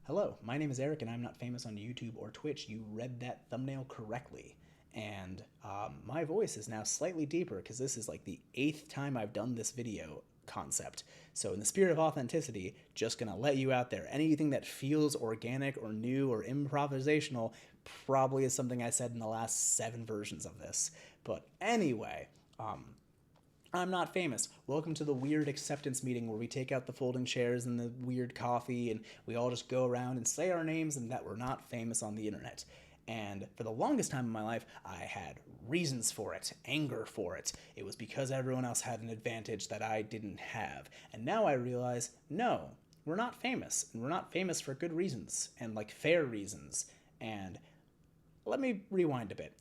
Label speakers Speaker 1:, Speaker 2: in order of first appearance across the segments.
Speaker 1: Hello, my name is Eric, and I'm not famous on YouTube or Twitch. You read that thumbnail correctly. And my voice is now slightly deeper because this is like the 8th time I've done this video concept. So, in the spirit of authenticity, just gonna let you out there. Anything that feels organic or new or improvisational probably is something I said in the last 7 versions of this. But anyway, I'm not famous. Welcome to the weird acceptance meeting where we take out the folding chairs and the weird coffee and we all just go around and say our names and that we're not famous on the internet. And for the longest time in my life, I had reasons for it, anger for it. It was because everyone else had an advantage that I didn't have. And now I realize, no, we're not famous. And we're not famous for good reasons and like fair reasons. And let me rewind a bit.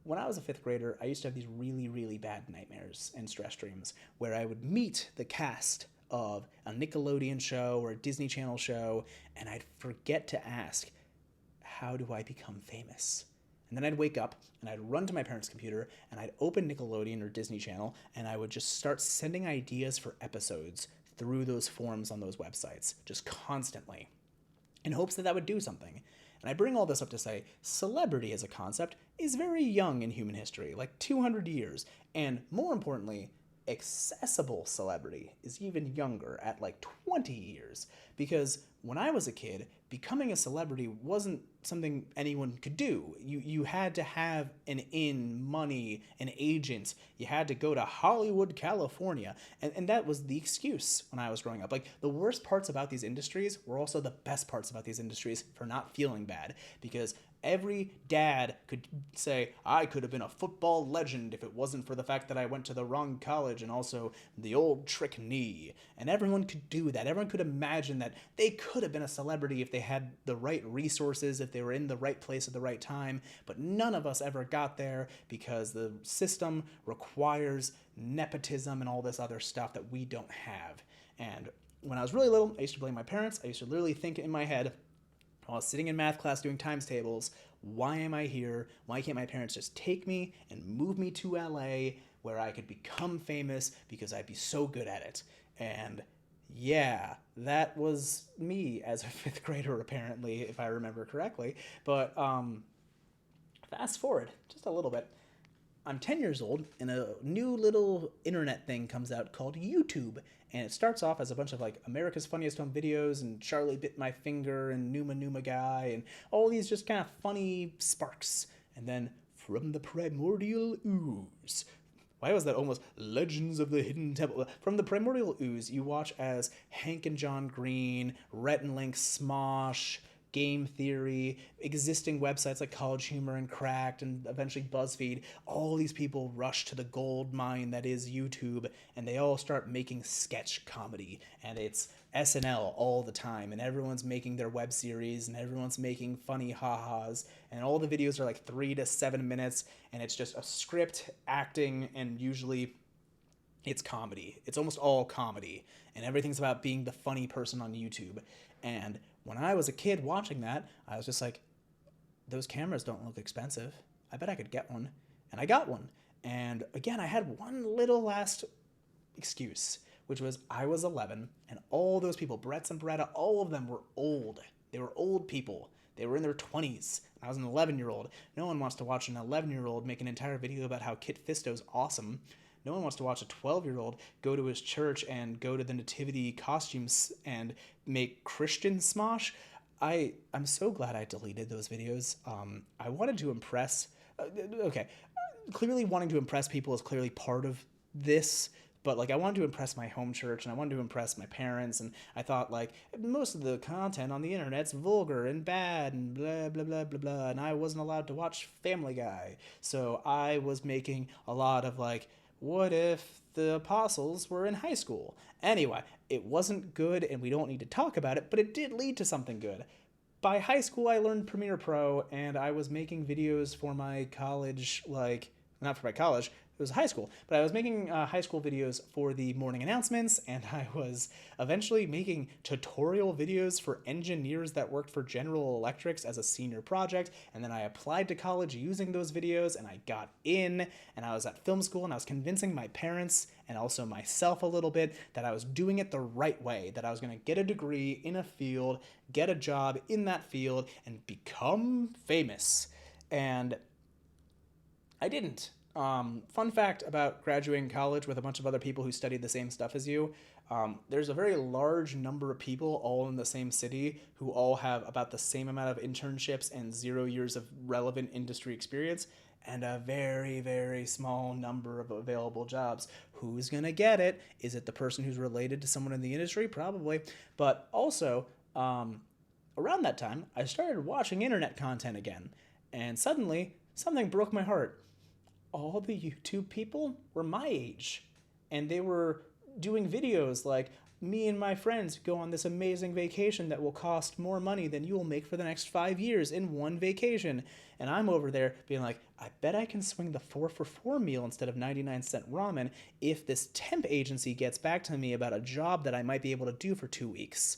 Speaker 1: When I was a 5th grader, I used to have these really, really bad nightmares and stress dreams where I would meet the cast of a Nickelodeon show or a Disney Channel show, and I'd forget to ask, how do I become famous? And then I'd wake up and I'd run to my parents' computer and I'd open Nickelodeon or Disney Channel and I would just start sending ideas for episodes through those forums on those websites, just constantly, in hopes that that would do something. And I bring all this up to say celebrity as a concept is very young in human history, like 200 years. And more importantly, accessible celebrity is even younger at like 20 years. Because when I was a kid, becoming a celebrity wasn't something anyone could do. You had to have money, an agent. You had to go to Hollywood, California. And that was the excuse when I was growing up. Like, the worst parts about these industries were also the best parts about these industries for not feeling bad. Because every dad could say, I could have been a football legend if it wasn't for the fact that I went to the wrong college and also the old trick knee. And everyone could do that. Everyone could imagine that they could have been a celebrity if they had the right resources, if they were in the right place at the right time. But none of us ever got there because the system requires nepotism and all this other stuff that we don't have. And when I was really little, I used to blame my parents. I used to literally think in my head, while I was sitting in math class doing times tables, why am I here? Why can't my parents just take me and move me to LA where I could become famous because I'd be so good at it? And yeah, that was me as a 5th grader, apparently, if I remember correctly. But fast forward just a little bit. I'm 10 years old, and a new little internet thing comes out called YouTube. And it starts off as a bunch of like America's Funniest Home Videos and Charlie Bit My Finger and Numa Numa Guy and all these just kind of funny sparks. And then From the Primordial Ooze. Why was that almost Legends of the Hidden Temple? From the Primordial Ooze, you watch as Hank and John Green, Rhett and Link Smosh, Game Theory, existing websites like College Humor and Cracked, and eventually BuzzFeed, all these people rush to the gold mine that is YouTube, and they all start making sketch comedy, and it's SNL all the time, and everyone's making their web series, and everyone's making funny ha-has, and all the videos are like 3 to 7 minutes, and it's just a script, acting, and usually it's comedy. It's almost all comedy, and everything's about being the funny person on YouTube. And when I was a kid watching that, I was just like, those cameras don't look expensive. I bet I could get one. And I got one. And again, I had one little last excuse, which was I was 11, and all those people, Bretts and Beretta, all of them were old. They were old people. They were in their 20s. I was an 11-year-old. No one wants to watch an 11-year-old make an entire video about how Kit Fisto's awesome. No one wants to watch a 12-year-old go to his church and go to the nativity costumes and make Christian smosh. I'm so glad I deleted those videos. I wanted to impress. Okay, clearly wanting to impress people is clearly part of this. But like I wanted to impress my home church and I wanted to impress my parents, and I thought like most of the content on the internet's vulgar and bad and blah blah blah blah blah, and I wasn't allowed to watch Family Guy. So I was making a lot of like, what if the apostles were in high school? Anyway, it wasn't good and we don't need to talk about it, but it did lead to something good. By high school, I learned Premiere Pro and I was making videos for my college, like, not for my college, it was high school, but I was making high school videos for the morning announcements, and I was eventually making tutorial videos for engineers that worked for General Electrics as a senior project, and then I applied to college using those videos, and I got in, and I was at film school, and I was convincing my parents and also myself a little bit that I was doing it the right way, that I was going to get a degree in a field, get a job in that field, and become famous. And I didn't. Fun fact about graduating college with a bunch of other people who studied the same stuff as you. There's a very large number of people all in the same city who all have about the same amount of internships and 0 years of relevant industry experience, and a very, very small number of available jobs. Who's going to get it? Is it the person who's related to someone in the industry? Probably. But also, around that time, I started watching internet content again, and suddenly, something broke my heart. All the YouTube people were my age, and they were doing videos like, me and my friends go on this amazing vacation that will cost more money than you will make for the next 5 years in one vacation. And I'm over there being like, I bet I can swing the 4-for-4 meal instead of 99-cent ramen if this temp agency gets back to me about a job that I might be able to do for 2 weeks.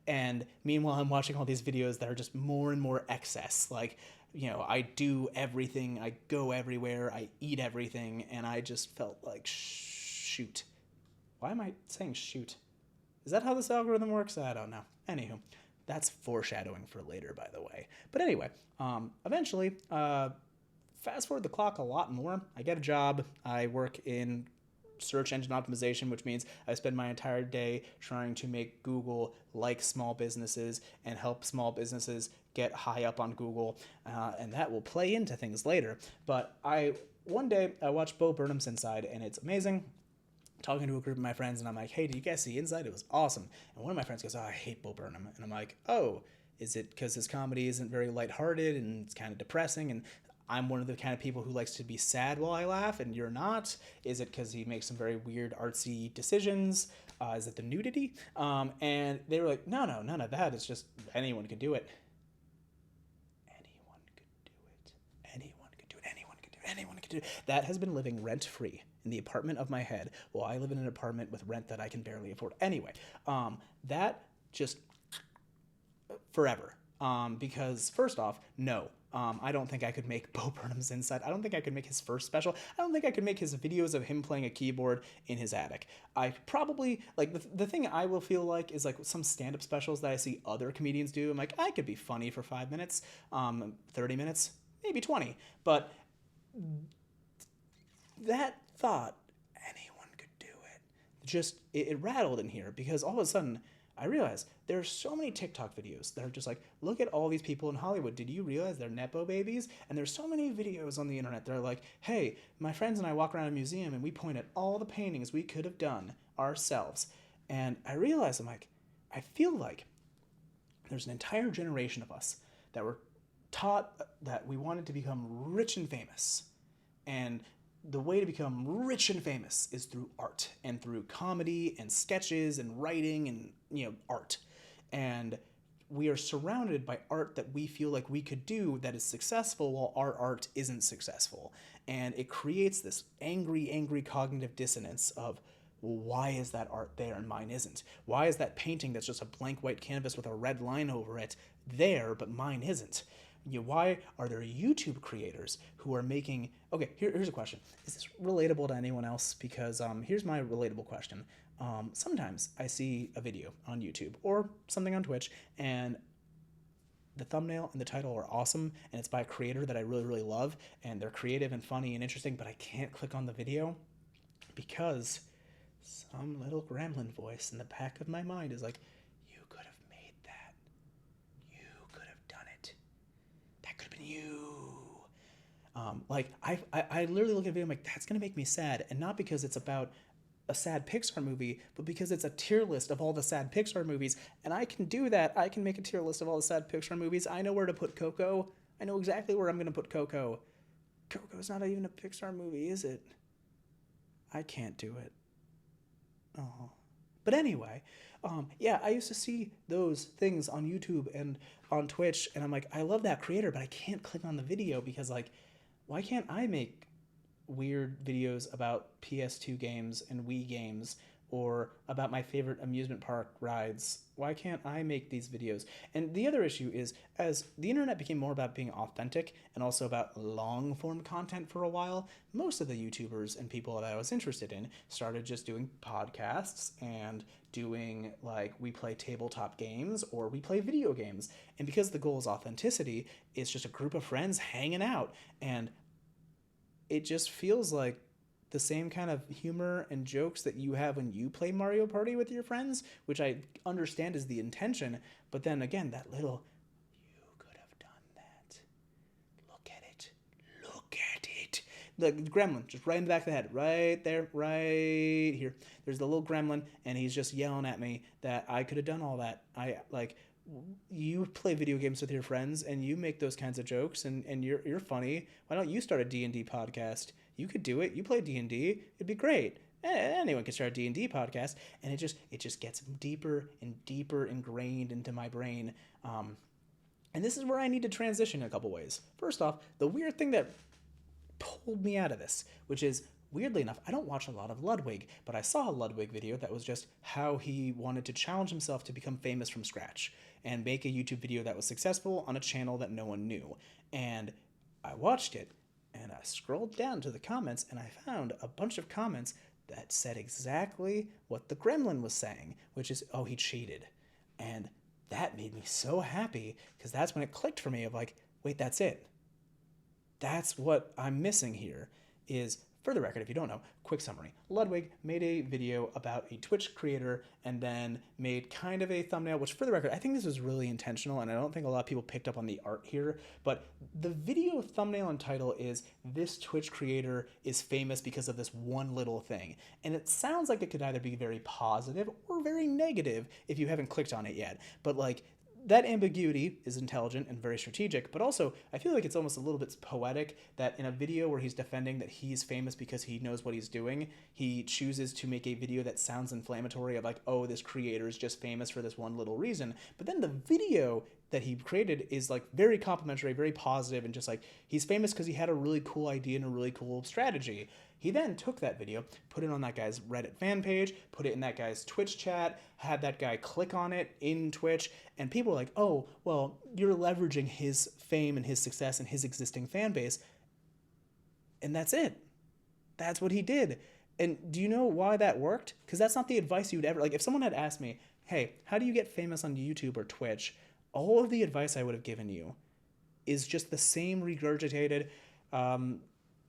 Speaker 1: And meanwhile, I'm watching all these videos that are just more and more excess. Like, I do everything, I go everywhere, I eat everything, and I just felt like, shoot. Why am I saying shoot? Is that how this algorithm works? I don't know. Anywho, that's foreshadowing for later, by the way. But anyway, eventually, fast forward the clock a lot more. I get a job. I work in search engine optimization, which means I spend my entire day trying to make Google like small businesses and help small businesses get high up on Google, and that will play into things later. But one day I watched Bo Burnham's Inside, and it's amazing. Talking to a group of my friends, and I'm like, hey, did you guys see Inside? It was awesome. And one of my friends goes, oh, I hate Bo Burnham. And I'm like, oh, is it because his comedy isn't very lighthearted and it's kind of depressing? And I'm one of the kind of people who likes to be sad while I laugh, and you're not? Is it because he makes some very weird artsy decisions? Is it the nudity? And they were like, no, none of that. It's just anyone could do it. Anyone could do it. Anyone could do it. Anyone could do it. Anyone could do it. That has been living rent-free in the apartment of my head while I live in an apartment with rent that I can barely afford. Anyway, that just forever. Because first off, no. I don't think I could make Bo Burnham's Inside. I don't think I could make his first special. I don't think I could make his videos of him playing a keyboard in his attic. I probably, like, the thing I will feel like is, like, some stand-up specials that I see other comedians do. I'm like, I could be funny for 5 minutes, 30 minutes, maybe 20. But that thought, anyone could do it, just, it rattled in here, because all of a sudden, I realized there's so many TikTok videos that are just like, look at all these people in Hollywood. Did you realize they're Nepo babies? And there's so many videos on the internet that are like, hey, my friends and I walk around a museum and we point at all the paintings we could have done ourselves. And I realized, I'm like, I feel like there's an entire generation of us that were taught that we wanted to become rich and famous. And the way to become rich and famous is through art and through comedy and sketches and writing and, art. And we are surrounded by art that we feel like we could do that is successful while our art isn't successful. And it creates this angry cognitive dissonance of, well, why is that art there and mine isn't? Why is that painting that's just a blank white canvas with a red line over it there, but mine isn't? Why are there YouTube creators who are making... Okay, here's a question. Is this relatable to anyone else? Because here's my relatable question. Sometimes I see a video on YouTube or something on Twitch, and the thumbnail and the title are awesome, and it's by a creator that I really, really love, and they're creative and funny and interesting, but I can't click on the video because some little gremlin voice in the back of my mind is like, you could have made that. You could have done it. That could have been you. I literally look at a video, I'm like, that's going to make me sad. And not because it's about a sad Pixar movie, but because it's a tier list of all the sad Pixar movies. And I can do that. I can make a tier list of all the sad Pixar movies. I know where to put Coco. I know exactly where I'm going to put Coco. Coco's not even a Pixar movie, is it? I can't do it. Oh. But anyway, I used to see those things on YouTube and on Twitch, and I'm like, I love that creator, but I can't click on the video because, like, why can't I make weird videos about PS2 games and Wii games or about my favorite amusement park rides. Why can't I make these videos? And the other issue is, as the internet became more about being authentic and also about long form content for a while, most of the YouTubers and people that I was interested in started just doing podcasts and doing like we play tabletop games or we play video games. And because the goal is authenticity, it's just a group of friends hanging out. And it just feels like the same kind of humor and jokes that you have when you play Mario Party with your friends, which I understand is the intention, but then again, that little, you could have done that. Look at it. Look at it. The gremlin, just right in the back of the head, right there, right here. There's the little gremlin, and he's just yelling at me that I could have done all that. You play video games with your friends and you make those kinds of jokes and you're funny. Why don't you start a D&D podcast? You could do it. You play D&D. It'd be great. Anyone can start a D&D podcast. And it just gets deeper and deeper ingrained into my brain. And this is where I need to transition in a couple ways. First off, the weird thing that pulled me out of this, which is, weirdly enough, I don't watch a lot of Ludwig, but I saw a Ludwig video that was just how he wanted to challenge himself to become famous from scratch and make a YouTube video that was successful on a channel that no one knew. And I watched it, and I scrolled down to the comments, and I found a bunch of comments that said exactly what the gremlin was saying, which is, oh, he cheated. And that made me so happy, because that's when it clicked for me of like, wait, that's it. That's what I'm missing here is, for the record, if you don't know, quick summary. Ludwig made a video about a Twitch creator and then made kind of a thumbnail, which for the record, I think this was really intentional and I don't think a lot of people picked up on the art here, but the video thumbnail and title is, this Twitch creator is famous because of this one little thing. And it sounds like it could either be very positive or very negative if you haven't clicked on it yet. But like, that ambiguity is intelligent and very strategic, but also I feel like it's almost a little bit poetic that in a video where he's defending that he's famous because he knows what he's doing, he chooses to make a video that sounds inflammatory of like, oh, this creator is just famous for this one little reason. But then the video that he created is like very complimentary, very positive, and just like, he's famous because he had a really cool idea and a really cool strategy. He then took that video, put it on that guy's Reddit fan page, put it in that guy's Twitch chat, had that guy click on it in Twitch, and people were like, oh, well, you're leveraging his fame and his success and his existing fan base. And that's it. That's what he did. And do you know why that worked? Because that's not the advice you would ever, like if someone had asked me, hey, how do you get famous on YouTube or Twitch? All of the advice I would have given you is just the same regurgitated,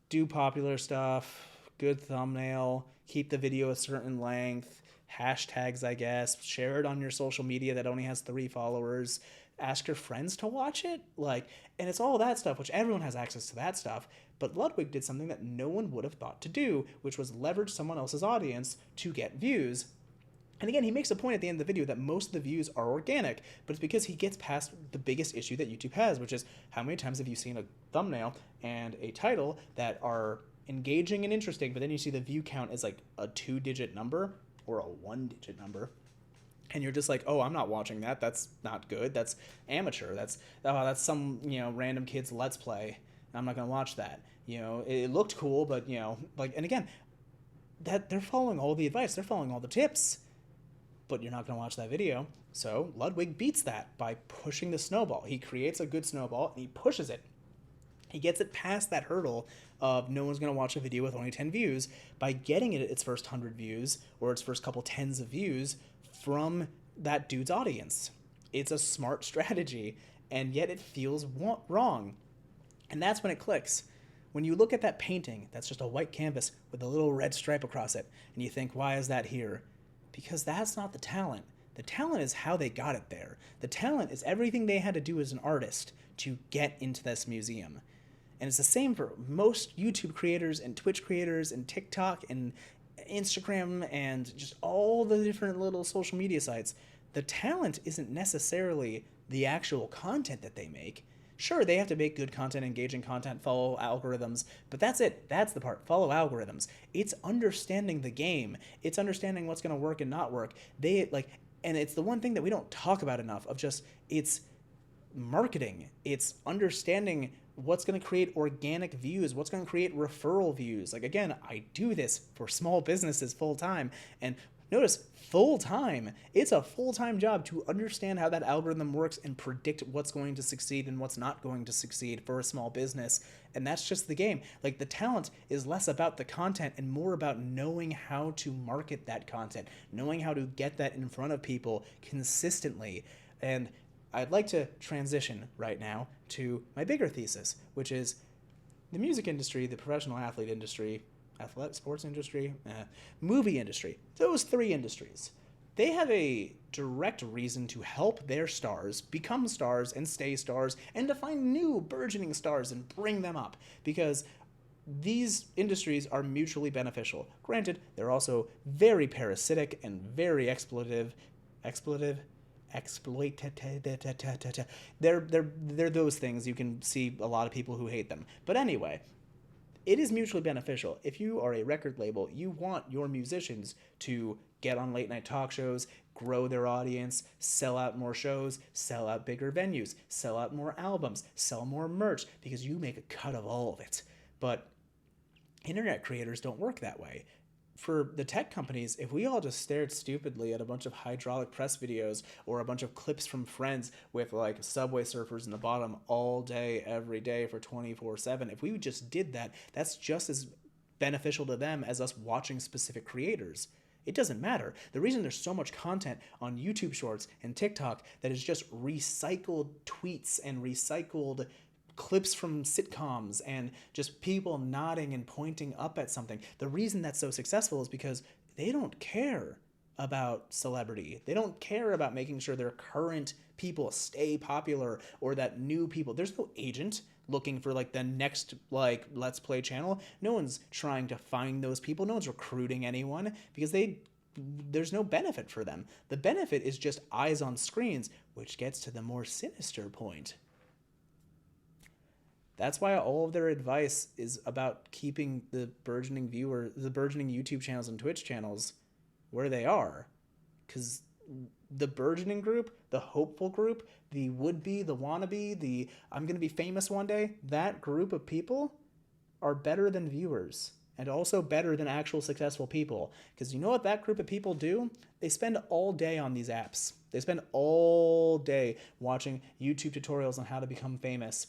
Speaker 1: do popular stuff, good thumbnail, keep the video a certain length, hashtags, I guess, share it on your social media that only has 3 followers, ask your friends to watch it, like, and it's all that stuff, which everyone has access to that stuff, but Ludwig did something that no one would have thought to do, which was leverage someone else's audience to get views. And again, he makes a point at the end of the video that most of the views are organic, but it's because he gets past the biggest issue that YouTube has, which is how many times have you seen a thumbnail and a title that are engaging and interesting, but then you see the view count is like a 2-digit number or a 1-digit number. And you're just like, oh, I'm not watching that. That's not good. That's amateur. That's some, random kid's Let's Play. I'm not going to watch that. It looked cool, but, and again, that they're following all the advice. They're following all the tips. But you're not going to watch that video. So Ludwig beats that by pushing the snowball. He creates a good snowball, and he pushes it. He gets it past that hurdle of no one's going to watch a video with only 10 views by getting it its first 100 views or its first couple tens of views from that dude's audience. It's a smart strategy, and yet it feels wrong. And that's when it clicks. When you look at that painting, that's just a white canvas with a little red stripe across it, and you think, why is that here? Because that's not the talent. The talent is how they got it there. The talent is everything they had to do as an artist to get into this museum. And it's the same for most YouTube creators and Twitch creators and TikTok and Instagram and just all the different little social media sites. The talent isn't necessarily the actual content that they make. Sure, they have to make good content, engaging content, follow algorithms, but that's it. That's the part. Follow algorithms. It's understanding the game. It's understanding what's going to work and not work. And it's the one thing that we don't talk about enough of just, it's marketing. It's understanding what's going to create organic views, what's going to create referral views. Like, again, I do this for small businesses full time. And notice, full time. It's a full time job to understand how that algorithm works and predict what's going to succeed and what's not going to succeed for a small business. And that's just the game. Like, the talent is less about the content and more about knowing how to market that content, knowing how to get that in front of people consistently. And I'd like to transition right now to my bigger thesis, which is the music industry, the professional athlete industry, athletic sports industry, movie industry, those three industries, they have a direct reason to help their stars become stars and stay stars and to find new burgeoning stars and bring them up, because these industries are mutually beneficial. Granted, they're also very parasitic and very exploitative. They're those things. You can see a lot of people who hate them. But anyway, it is mutually beneficial. If you are a record label, you want your musicians to get on late night talk shows, grow their audience, sell out more shows, sell out bigger venues, sell out more albums, sell more merch, because you make a cut of all of it. But internet creators don't work that way. For the tech companies, if we all just stared stupidly at a bunch of hydraulic press videos or a bunch of clips from Friends with like Subway Surfers in the bottom all day, every day for 24/7, if we just did that, that's just as beneficial to them as us watching specific creators. It doesn't matter. The reason there's so much content on YouTube Shorts and TikTok that is just recycled tweets and recycled clips from sitcoms and just people nodding and pointing up at something. The reason that's so successful is because they don't care about celebrity. They don't care about making sure their current people stay popular or that new people. There's no agent looking for like the next like Let's Play channel. No one's trying to find those people. No one's recruiting anyone because there's no benefit for them. The benefit is just eyes on screens, which gets to the more sinister point. That's why all of their advice is about keeping the burgeoning YouTube channels and Twitch channels where they are. Because the burgeoning group, the hopeful group, the would-be, the wannabe, the I'm going to be famous one day, that group of people are better than viewers and also better than actual successful people. Because you know what that group of people do? They spend all day on these apps. They spend all day watching YouTube tutorials on how to become famous,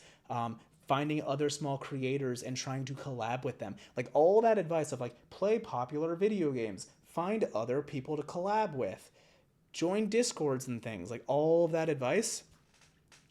Speaker 1: finding other small creators and trying to collab with them. Like all that advice of like play popular video games, find other people to collab with, join Discords and things, like all of that advice,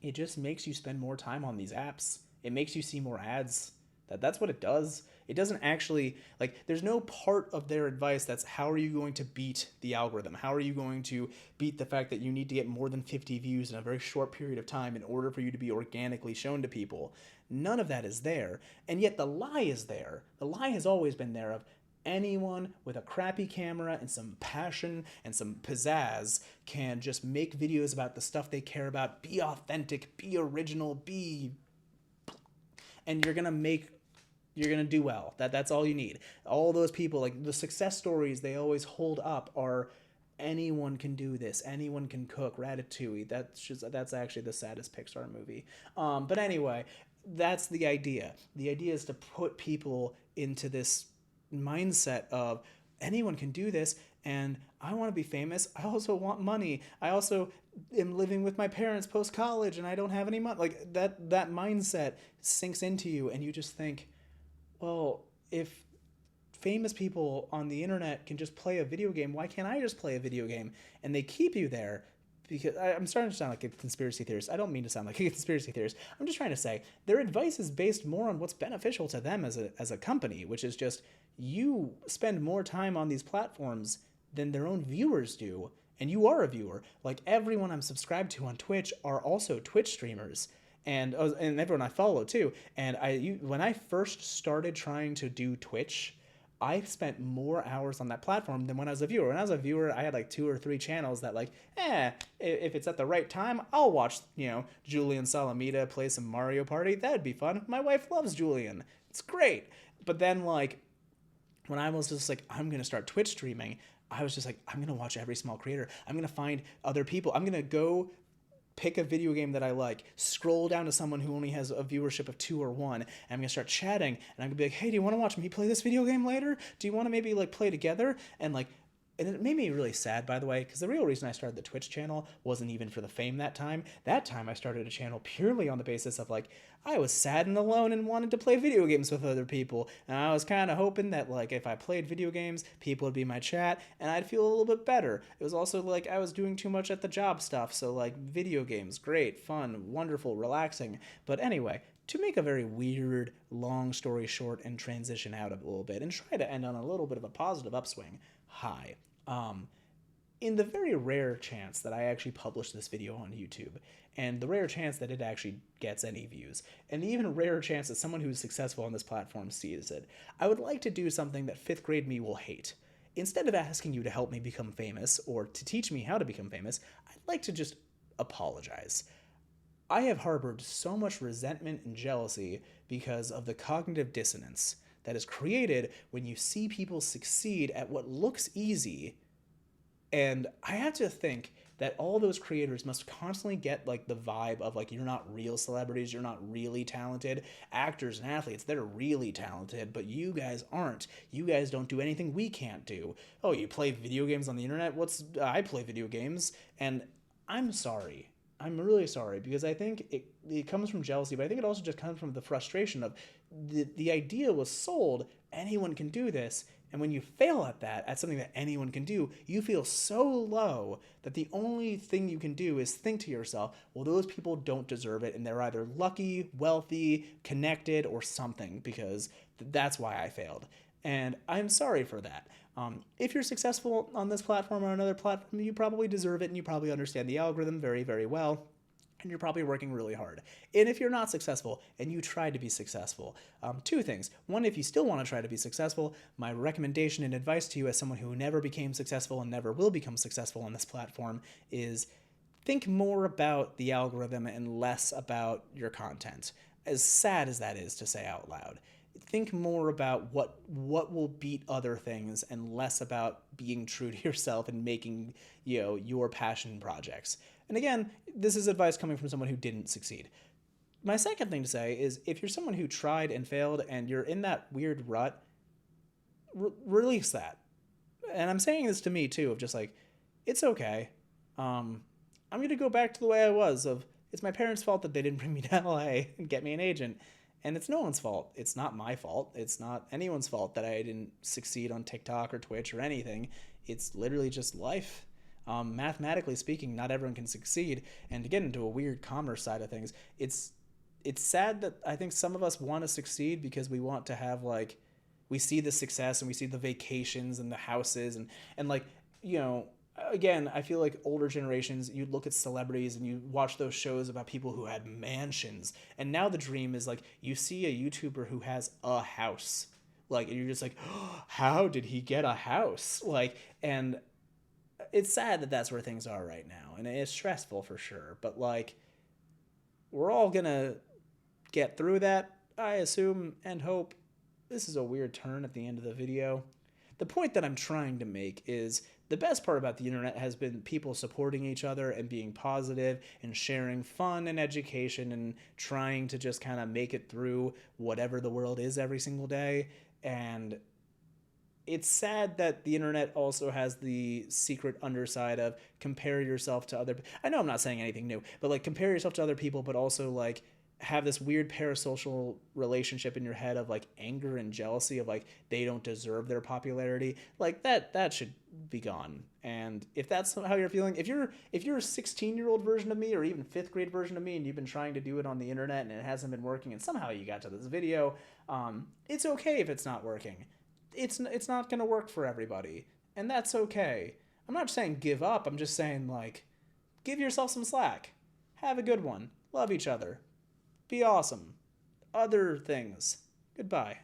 Speaker 1: it just makes you spend more time on these apps. It makes you see more ads. That's what it does. It doesn't actually, like, there's no part of their advice that's how are you going to beat the algorithm? How are you going to beat the fact that you need to get more than 50 views in a very short period of time in order for you to be organically shown to people? None of that is there. And yet the lie is there. The lie has always been there of anyone with a crappy camera and some passion and some pizzazz can just make videos about the stuff they care about, be authentic, be original, and you're gonna do well. That's all you need. All those people, like the success stories they always hold up are anyone can do this, anyone can cook, Ratatouille. That's actually the saddest Pixar movie. But anyway, that's the idea. The idea is to put people into this mindset of anyone can do this, and I want to be famous. I also want money. I also am living with my parents post-college and I don't have any money. Like that mindset sinks into you and you just think, well, if famous people on the internet can just play a video game, why can't I just play a video game? And they keep you there because I'm starting to sound like a conspiracy theorist. I don't mean to sound like a conspiracy theorist. I'm just trying to say their advice is based more on what's beneficial to them as a company, which is just you spend more time on these platforms than their own viewers do. And you are a viewer. Like everyone I'm subscribed to on Twitch are also Twitch streamers. And everyone I follow too. And when I first started trying to do Twitch, I spent more hours on that platform than when I was a viewer. When I was a viewer, I had like 2 or 3 channels that like, if it's at the right time, I'll watch, Julian Salamita play some Mario Party. That'd be fun. My wife loves Julian. It's great. But then like, when I was just like, I'm going to start Twitch streaming, I was just like, I'm going to watch every small creator. I'm going to find other people. I'm going to go pick a video game that I like, scroll down to someone who only has a viewership of 2 or 1, and I'm gonna start chatting, and I'm gonna be like, hey, do you want to watch me play this video game later? Do you want to maybe like play together? And it made me really sad, by the way, because the real reason I started the Twitch channel wasn't even for the fame that time. That time I started a channel purely on the basis of like, I was sad and alone and wanted to play video games with other people. And I was kind of hoping that like if I played video games, people would be in my chat and I'd feel a little bit better. It was also like I was doing too much at the job stuff. So like video games, great, fun, wonderful, relaxing. But anyway, to make a very weird, long story short and transition out a little bit and try to end on a little bit of a positive upswing. Hi. In the very rare chance that I actually publish this video on YouTube, and the rare chance that it actually gets any views, and the even rarer chance that someone who's successful on this platform sees it, I would like to do something that 5th grade me will hate. Instead of asking you to help me become famous, or to teach me how to become famous, I'd like to just apologize. I have harbored so much resentment and jealousy because of the cognitive dissonance that is created when you see people succeed at what looks easy. And I have to think that all those creators must constantly get like the vibe of like, you're not real celebrities, you're not really talented. Actors and athletes, they're really talented, but you guys aren't. You guys don't do anything we can't do. Oh, you play video games on the internet? I play video games. And I'm sorry. I'm really sorry, because I think it comes from jealousy, but I think it also just comes from the frustration of the idea was sold, anyone can do this, and when you fail at that, at something that anyone can do, you feel so low that the only thing you can do is think to yourself, well, those people don't deserve it, and they're either lucky, wealthy, connected, or something, because that's why I failed. And I'm sorry for that. If you're successful on this platform or another platform, you probably deserve it, and you probably understand the algorithm very, very well, and you're probably working really hard. And if you're not successful and you try to be successful, 2 things. One, if you still want to try to be successful, my recommendation and advice to you as someone who never became successful and never will become successful on this platform is think more about the algorithm and less about your content. As sad as that is to say out loud. Think more about what will beat other things and less about being true to yourself and making, your passion projects. And again, this is advice coming from someone who didn't succeed. My second thing to say is if you're someone who tried and failed and you're in that weird rut, release that. And I'm saying this to me too, of just like, it's okay. I'm going to go back to the way I was of, it's my parents' fault that they didn't bring me to LA and get me an agent. And it's no one's fault. It's not my fault. It's not anyone's fault that I didn't succeed on TikTok or Twitch or anything. It's literally just life. Mathematically speaking, not everyone can succeed. And to get into a weird commerce side of things, it's sad that I think some of us want to succeed because we want to have like, we see the success and we see the vacations and the houses and like, again, I feel like older generations, you'd look at celebrities and you watch those shows about people who had mansions. And now the dream is like, you see a YouTuber who has a house. Like, and you're just like, oh, how did he get a house? Like, and it's sad that that's where things are right now. And it's stressful for sure. But like, we're all gonna get through that, I assume and hope. This is a weird turn at the end of the video. The point that I'm trying to make is the best part about the internet has been people supporting each other and being positive and sharing fun and education and trying to just kind of make it through whatever the world is every single day. And it's sad that the internet also has the secret underside of compare yourself to other. I know I'm not saying anything new, but like compare yourself to other people, but also like have this weird parasocial relationship in your head of like anger and jealousy of like they don't deserve their popularity. Like that should be gone. And if that's how you're feeling, if you're a 16-year-old version of me or even 5th grade version of me and you've been trying to do it on the internet and it hasn't been working and somehow you got to this video, it's okay if it's not working. It's not going to work for everybody, and that's okay. I'm not saying give up. I'm just saying like give yourself some slack. Have a good one. Love each other. Be awesome. Other things. Goodbye.